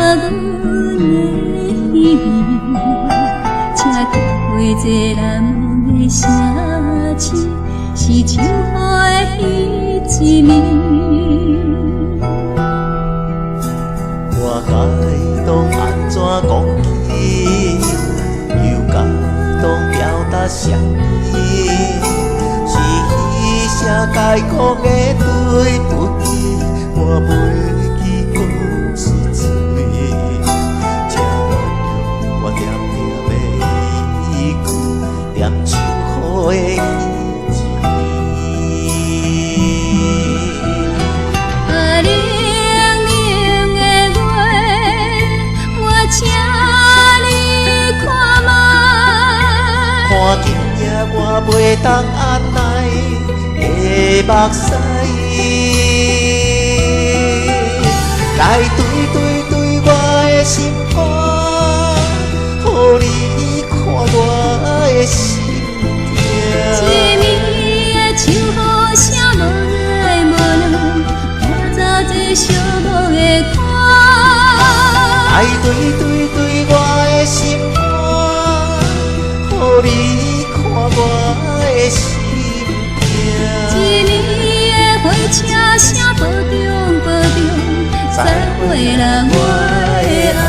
阮的希望，才体会这难忘的城市，是秋雨的彼一暝。我该当安怎讲起，又该当表达啥物？是彼声该讲的对不起，我袂记讲出嘴。这原谅我点点的依句，念秋雨的看今夜我袂当按捺的目屎，来对我的心肝，予你看我的心痛。一暝的秋雨声无来无去，我走这寂寞的看。来对我的心肝，予你看我的心痛。一暝的火车声保重，再会啦，我的爱。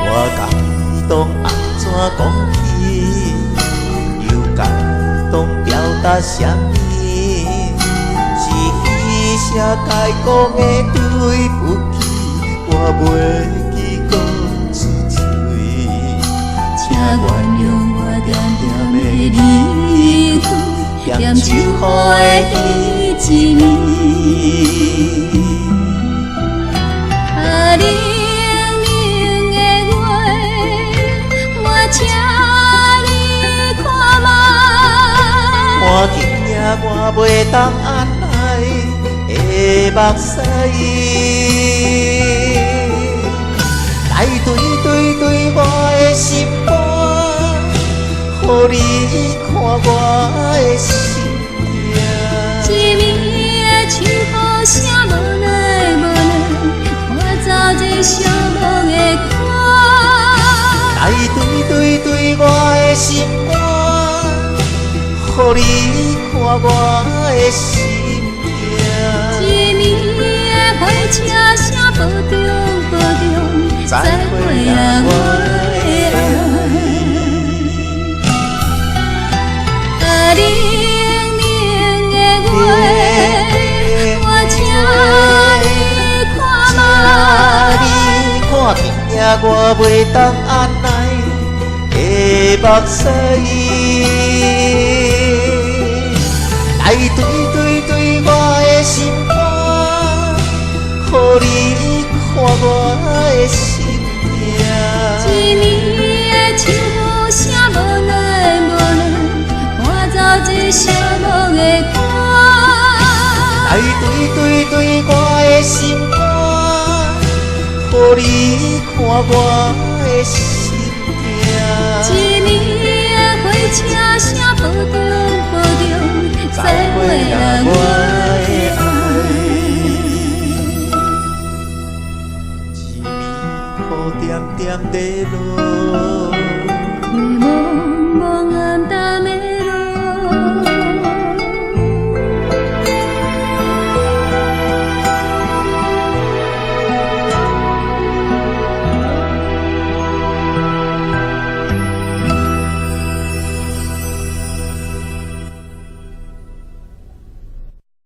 我该当安怎讲起，又该当表达啥物？是彼声该讲的对不起，我袂记讲出嘴。请原谅我点点的离去，念秋雨的彼一暝。看今夜我袂当按捺的目屎，来对我的心肝，予你看我的心痛。一暝的秋雨声无来无去，我走这寂寞的看。来对我的心肝，予你看我的心痛。一暝的火车声保重，再会啦，我的爱。冷冷的月，我请你看嘛。看今夜我袂当按捺的目屎，来对我的心肝，予你看我的心痛。一暝的秋雨声无来无去，我走这寂寞的看。来对我的心肝，予你看我的心痛。一暝的火车声保重，再会啦，我